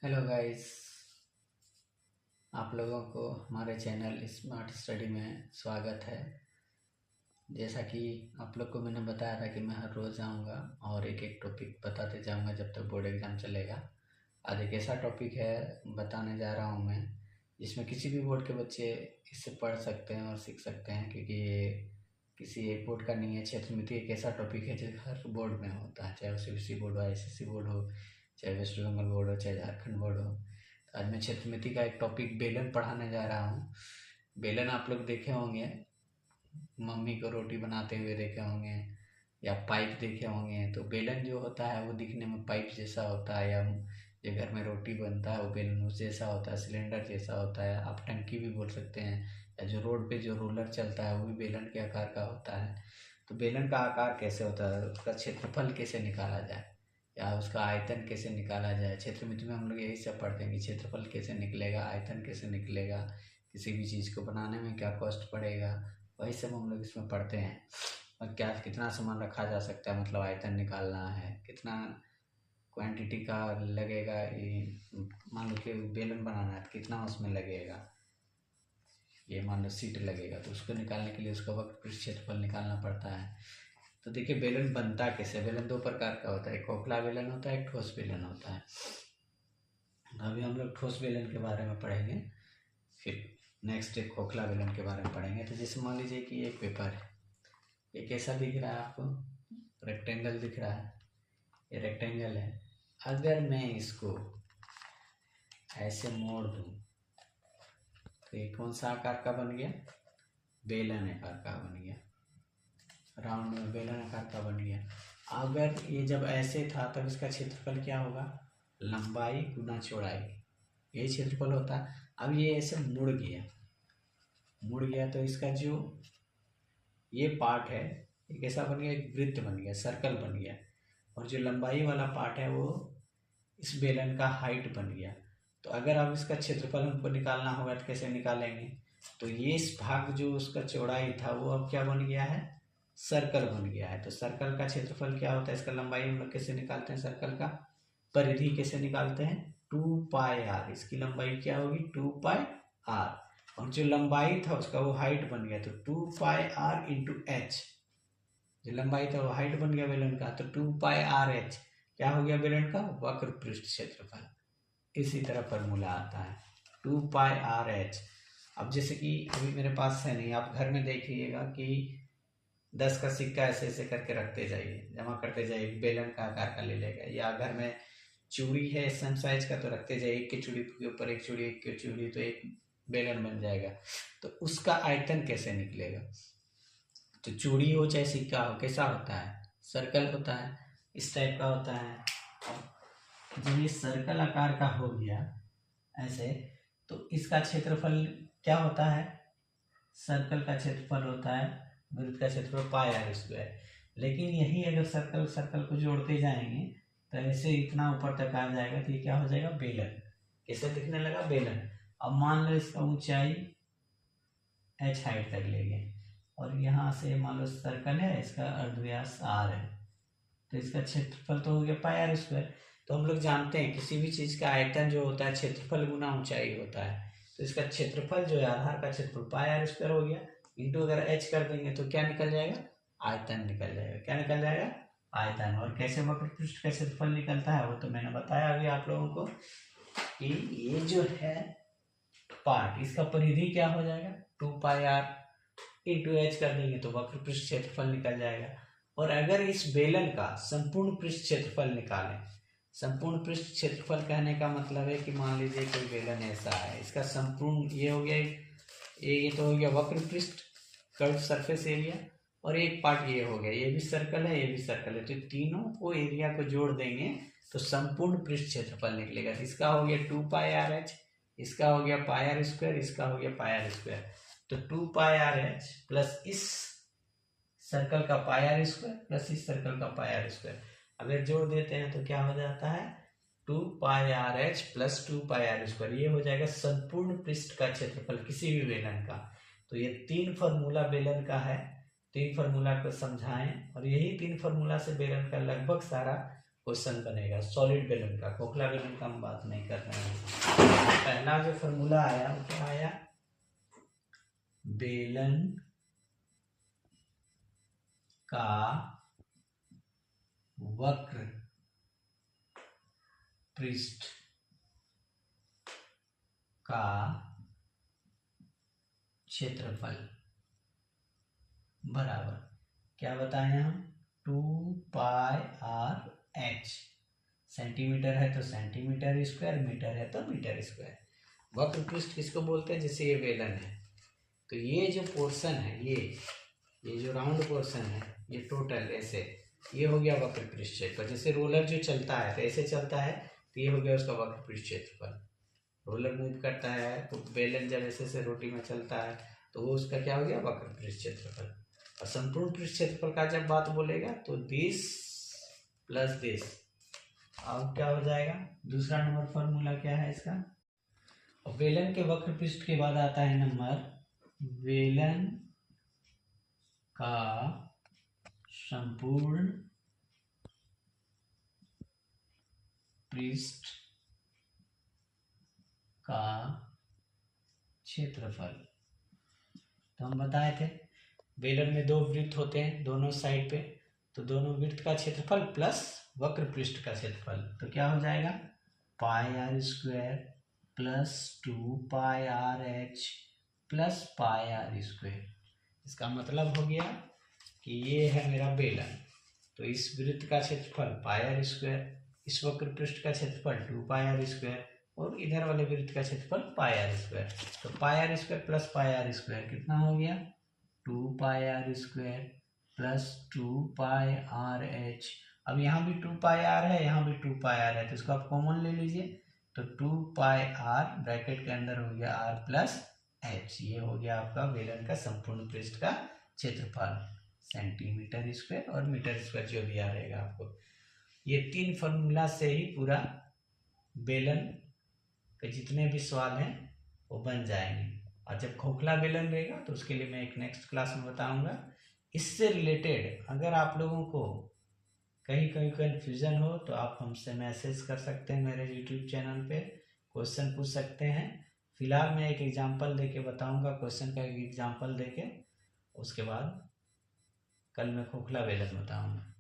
Hello guys, आप लोगों को हमारे चैनल स्मार्ट स्टडी में स्वागत है। जैसा कि आप लोग को मैंने बताया था कि मैं हर रोज़ आऊँगा और एक एक टॉपिक बताते जाऊँगा जब तक बोर्ड एग्ज़ाम चलेगा। आज एक ऐसा टॉपिक है बताने जा रहा हूँ मैं, जिसमें किसी भी बोर्ड के बच्चे इससे पढ़ सकते हैं और सीख सकते हैं, क्योंकि ये किसी एक बोर्ड का नहीं है। क्षेत्र मिति एक ऐसा टॉपिक है जो हर बोर्ड में होता है, चाहे वो सीबीएसई बोर्ड हो, आईसीएसई बोर्ड हो, चाहे वेस्ट बंगाल बोर्ड हो, चाहे झारखंड बोर्ड हो। तो आज मैं क्षेत्र मिति का एक टॉपिक बेलन पढ़ाने जा रहा हूँ। बेलन आप लोग देखे होंगे, मम्मी को रोटी बनाते हुए देखे होंगे या पाइप देखे होंगे। तो बेलन जो होता है वो दिखने में पाइप जैसा होता है, या जो घर में रोटी बनता है वो बेलन उस जैसा होता है, सिलेंडर जैसा होता है। आप टंकी भी बोल सकते हैं, या जो रोड पे जो रोलर चलता है वो भी बेलन के आकार का होता है। तो बेलन का आकार कैसे होता है, उसका क्षेत्रफल कैसे निकाला जाए या उसका आयतन कैसे निकाला जाए, क्षेत्र मिति में हम लोग यही सब पढ़ते हैं कि क्षेत्रफल कैसे निकलेगा, आयतन कैसे निकलेगा, किसी भी चीज़ को बनाने में क्या कॉस्ट पड़ेगा, वही सब हम लोग इसमें पढ़ते हैं। और क्या कितना सामान रखा जा सकता है, मतलब आयतन निकालना है, कितना क्वांटिटी का लगेगा, ये मान लो कि बेलन बनाना है तो कितना उसमें लगेगा, ये मान लो सीट लगेगा तो उसको निकालने के लिए उसका वक्र क्षेत्रफल निकालना पड़ता है। तो देखिए बेलन बनता कैसे। बेलन दो प्रकार का होता है, एक खोखला बेलन होता है, एक ठोस बेलन होता है। अभी हम लोग ठोस बेलन के बारे में पढ़ेंगे, फिर नेक्स्ट एक खोखला बेलन के बारे में पढ़ेंगे। तो जैसे मान लीजिए कि एक पेपर है, ये कैसा दिख रहा है आपको, रेक्टेंगल दिख रहा है, ये रेक्टेंगल है। अगर मैं इसको ऐसे मोड़ दूँ तो ये कौन सा आकार का बन गया, बेलन आकार का बन गया, राउंड में बेलन आकार का बन गया। अगर ये जब ऐसे था तब इसका क्षेत्रफल क्या होगा, लंबाई गुना चौड़ाई, ये क्षेत्रफल होता। अब ये ऐसे मुड़ गया तो इसका जो ये पार्ट है ये कैसा बन गया, एक वृत्त बन गया, सर्कल बन गया। और जो लंबाई वाला पार्ट है वो इस बेलन का हाइट बन गया। तो अगर अब इसका क्षेत्रफल हमको निकालना होगा तो कैसे निकालेंगे, तो ये इस भाग जो उसका चौड़ाई था वो अब क्या बन गया है, सर्कल बन गया है। तो सर्कल का क्षेत्रफल क्या होता है, इसका लंबाई हम लोग कैसे निकालते हैं, सर्कल का परिधि कैसे निकालते हैं, 2πr। इसकी लंबाई क्या होगी, 2πr। और जो लंबाई था उसका वो हाइट बन गया, तो 2πr इंटू एच। जो लंबाई था वो हाइट बन गया बेलन का, तो 2πrh क्या हो गया, बेलन का वक्र पृष्ठ क्षेत्रफल। इसी तरह फॉर्मूला आता है 2πrh। अब जैसे कि अभी मेरे पास है नहीं, आप घर में देखिएगा कि 10 का सिक्का ऐसे ऐसे करके रखते जाइए, जमा करते जाइए, बेलन का आकार का ले लेगा। या घर में चूड़ी है सेम साइज का तो रखते जाइए, एक की चूड़ी के ऊपर एक चूड़ी, एक की चूड़ी, तो एक बेलन बन जाएगा। तो उसका आयतन कैसे निकलेगा, तो चूड़ी हो चाहे सिक्का हो कैसा होता है, सर्कल होता है, इस टाइप का होता है। जब ये सर्कल आकार का हो गया ऐसे, तो इसका क्षेत्रफल क्या होता है, सर्कल का क्षेत्रफल होता है, वृत्त का क्षेत्रफल πr²। लेकिन यही अगर सर्कल सर्कल को जोड़ते जाएंगे तो ऐसे इतना ऊपर तक आ जाएगा, तो ये क्या हो जाएगा, बेलन। कैसे दिखने लगा, बेलन। अब मान लो इसका ऊंचाई h हाइट तक ले गए, और यहाँ से मान लो सर्कल है, इसका अर्धव्यास r है, तो इसका क्षेत्रफल तो हो गया πr²। तो हम लोग जानते हैं किसी भी चीज़ का आयतन जो होता है क्षेत्रफल गुना ऊंचाई होता है। तो इसका क्षेत्रफल जो है, आधार का क्षेत्रफल πr² हो गया, इंटू अगर h कर देंगे तो क्या निकल जाएगा, आयतन निकल जाएगा। क्या निकल जाएगा, आयतन। और कैसे वक्र पृष्ठ का क्षेत्रफल निकलता है वो तो मैंने बताया अभी आप लोगों को, कि ये जो है पार्ट, इसका परिधि क्या हो जाएगा, 2πr इंटू h कर देंगे तो वक्र पृष्ठ क्षेत्रफल निकल जाएगा। और अगर इस बेलन का संपूर्ण पृष्ठ क्षेत्रफल निकालें, संपूर्ण पृष्ठ क्षेत्रफल कहने का मतलब है कि मान लीजिए कोई बेलन ऐसा है, इसका संपूर्ण ये हो गया, ये तो हो गया वक्र पृष्ठ, कर्व सरफेस एरिया, और एक पार्ट ये हो गया, ये भी सर्कल है, ये भी सर्कल है। तो तीनों को एरिया को जोड़ देंगे तो संपूर्ण पृष्ठ क्षेत्रफल निकलेगा। इसका हो गया 2πrh, इसका हो गया πr², इसका हो गया πr²। तो 2πrh प्लस इस सर्कल का πr² प्लस इस सर्कल का πr², अगर जोड़ देते हैं तो क्या हो जाता है, 2πrh प्लस 2πr²। ये हो जाएगा संपूर्ण पृष्ठ का क्षेत्रफल किसी भी बेलन का। तो ये 3 फार्मूला बेलन का है, 3 फार्मूला को समझाएं, और यही 3 फार्मूला से बेलन का लगभग सारा क्वेश्चन बनेगा सॉलिड बेलन का। खोखला बेलन का हम बात नहीं कर रहे हैं। पहला जो फॉर्मूला आया वो क्या आया, बेलन का वक्र पृष्ठ का क्षेत्रफल बराबर क्या बताए हम, 2πr/h। सेंटीमीटर है तो सेंटीमीटर स्क्वायर, मीटर है तो मीटर स्क्वायर। वक्र पृष्ठ किसको बोलते हैं, जैसे ये बेलन है तो ये जो पोर्शन है, ये जो राउंड पोर्शन है, ये टोटल ऐसे ये हो गया वक्र पृष्ठ क्षेत्रफल। जैसे रोलर जो चलता है तो ऐसे चलता है तो ये हो गया उसका वक्र पृष्ठ क्षेत्रफल। रोलर मूव करता है तो बेलन जब ऐसे रोटी में चलता है तो वो उसका क्या हो गया, वक्र पृष्ठ क्षेत्रफल। और संपूर्ण पृष्ठ क्षेत्रफल का जब बात बोलेगा तो दिस प्लस दिस, अब क्या हो जाएगा, दूसरा नंबर फॉर्मूला क्या है इसका। और बेलन के वक्र पृष्ठ के बाद आता है नंबर बेलन का संपूर्ण पृष्ठ का क्षेत्रफल। तो हम बताए थे बेलन में दो वृत्त होते हैं दोनों साइड पे, तो दोनों वृत्त का क्षेत्रफल प्लस वक्र पृष्ठ का क्षेत्रफल, तो क्या हो जाएगा, πr² plus 2πrh plus πr²। इसका मतलब हो गया कि ये है मेरा बेलन, तो इस वृत्त का क्षेत्रफल πr², इस वक्र पृष्ठ का क्षेत्रफल 2πr² और इधर वाले वृत्त का क्षेत्रफल πr²। तो πr² प्लस πr² कितना हो गया, 2πr² प्लस 2πrh। अब यहाँ भी 2πr है, यहाँ भी 2πr है, तो इसको आप कॉमन ले लीजिए, तो 2πr ब्रैकेट के अंदर हो गया r प्लस h। ये हो गया आपका बेलन का संपूर्ण पृष्ठ का क्षेत्रफल, सेंटीमीटर स्क्वायर और मीटर स्क्वायर जो दिया रहेगा आपको। ये तीन फॉर्मूला से ही पूरा बेलन के जितने भी सवाल हैं वो बन जाएंगे। और जब खोखला बेलन रहेगा तो उसके लिए मैं एक नेक्स्ट क्लास में बताऊंगा। इससे रिलेटेड अगर आप लोगों को कहीं कहीं कन्फ्यूज़न हो तो आप हमसे मैसेज कर सकते हैं, मेरे यूट्यूब चैनल पे क्वेश्चन पूछ सकते हैं। फिलहाल मैं एक एग्जांपल देके बताऊंगा, क्वेश्चन का एक एग्जांपल देके, उसके बाद कल मैं खोखला बेलन बताऊंगा।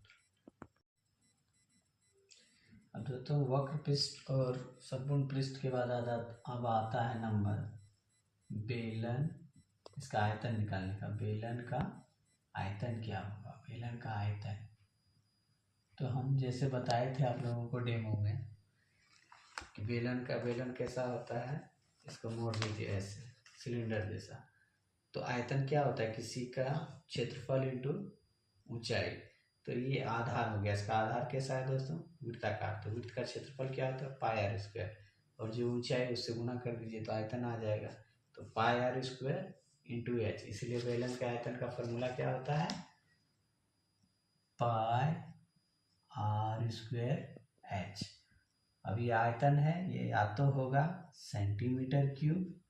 अब दोस्तों वक्र पृष्ठ और संपूर्ण पृष्ठ के बाद अब आता है नंबर बेलन, इसका आयतन निकालने का। बेलन का आयतन क्या होगा, बेलन का आयतन, तो हम जैसे बताए थे आप लोगों को डेमो में कि बेलन कैसा होता है, इसको मोड़ दीजिए ऐसे सिलेंडर जैसा। तो आयतन क्या होता है, किसी का क्षेत्रफल इंटू ऊंचाई। तो ये आधार हो गया, इसका आधार कैसा है दोस्तों, वृत्ताकार। तो वृत्त का क्षेत्रफल क्या होता है, πr², और जो ऊंचाई उससे गुना कर दीजिए तो आयतन आ जाएगा। तो πr² इंटू h, इसलिए बेलन के आयतन का फॉर्मूला क्या होता है, πr²h। अब ये आयतन है, ये या तो होगा सेंटीमीटर क्यूब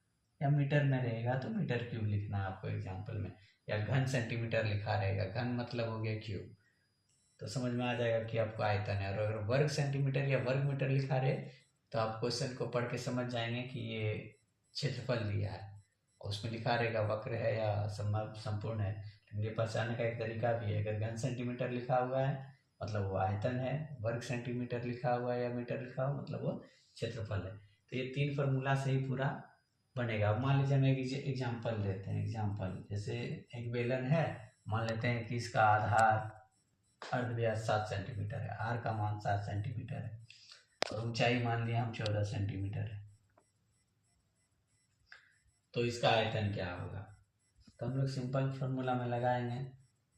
या मीटर में रहेगा तो मीटर क्यूब लिखना है आपको एग्जाम्पल में, या घन सेंटीमीटर लिखा रहेगा, घन मतलब हो गया क्यूब, तो समझ में आ जाएगा कि आपको आयतन है। और अगर वर्ग सेंटीमीटर या वर्ग मीटर लिखा रहे तो आप क्वेश्चन को पढ़ के समझ जाएंगे कि ये क्षेत्रफल दिया है, और उसमें लिखा रहेगा वक्र है या संपूर्ण है। लेकिन ये पहचानने का एक तरीका भी है, अगर घन सेंटीमीटर लिखा हुआ है मतलब वो आयतन है, वर्ग सेंटीमीटर लिखा हुआ है या मीटर लिखा हुआ मतलब वो क्षेत्रफल है। तो ये तीन फार्मूला से ही पूरा बनेगा। अब मान लीजिए हम एक एग्जाम्पल देते हैं, एग्जाम्पल जैसे एक बेलन है, मान लेते हैं कि इसका आधार अर्धव्यास 7 सेंटीमीटर है, आर का मान 7 सेंटीमीटर है और ऊंचाई मान लिया हम 14 सेंटीमीटर है, तो इसका आयतन क्या होगा। तो हम लोग सिंपल फॉर्मूला में लगाएंगे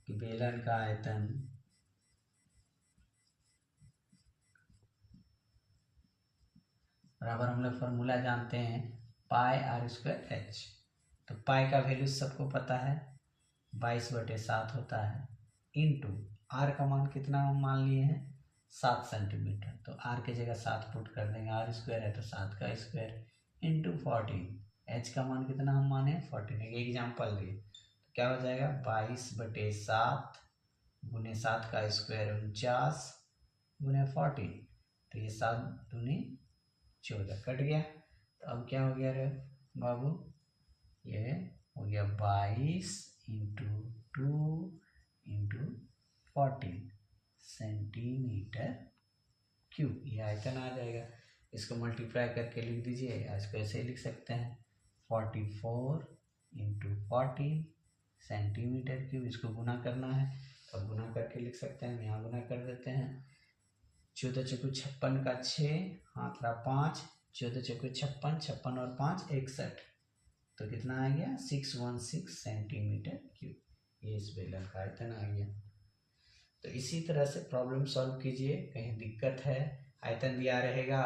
कि बेलन का आयतन बराबर, हम लोग फॉर्मूला जानते हैं πr²h। तो पाई का वैल्यू सबको पता है 22/7 होता है, इंटू आर का मान कितना हम मान लिए हैं 7 सेंटीमीटर, तो आर की जगह 7 पुट कर देंगे, r² है तो 7 का स्क्वायर इंटू 14, एच का मान कितना हम माने 14, एक एग्जाम्पल दिए तो क्या हो जाएगा 22/7 गुने 7 का स्क्वायर 49 गुने 14, तो ये 7 दूनी 14 कट गया। तो अब क्या हो गया रे बाबू, ये हो गया 22 इंटू 2 इंटू 14 सेंटीमीटर क्यूब। ये आयतन आ जाएगा। इसको मल्टीप्लाई करके लिख दीजिए, या इसको ऐसे ही लिख सकते हैं 44 इंटू 14 सेंटीमीटर क्यूब। इसको गुना करना है तो गुना करके लिख सकते हैं। यहाँ गुना कर देते हैं। 14 चौको 56 का 6, हाथ रहा 5, 14 चौको 56, 56 और 5 61, तो कितना आ गया 616 सेंटीमीटर क्यूब। ये इस बेलन का आयतन आ गया। तो इसी तरह से प्रॉब्लम सॉल्व कीजिए। कहीं दिक्कत है, आयतन दिया रहेगा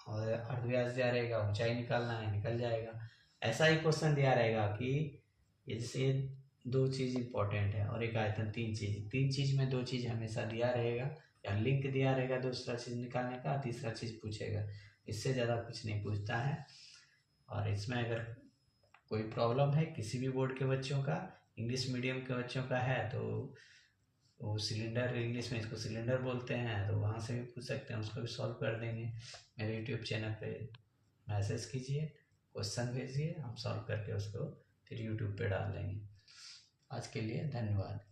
और अर्धव्यास दिया रहेगा, ऊंचाई निकालना है, निकल जाएगा। ऐसा ही क्वेश्चन दिया रहेगा कि जैसे 2 चीज़ इंपॉर्टेंट है और एक आयतन 3 चीज़ में 2 चीज़ हमेशा दिया रहेगा, या लिंक दिया रहेगा दूसरा चीज़ निकालने का, तीसरा चीज़ पूछेगा। इससे ज़्यादा कुछ नहीं पूछता है। और इसमें अगर कोई प्रॉब्लम है किसी भी बोर्ड के बच्चों का, इंग्लिश मीडियम के बच्चों का है, तो वो सिलेंडर, इंग्लिश में इसको सिलेंडर बोलते हैं, तो वहाँ से भी पूछ सकते हैं, उसको भी सॉल्व कर देंगे। मेरे यूट्यूब चैनल पे मैसेज कीजिए, क्वेश्चन भेजिए, हम सॉल्व करके उसको फिर यूट्यूब पे डाल देंगे। आज के लिए धन्यवाद।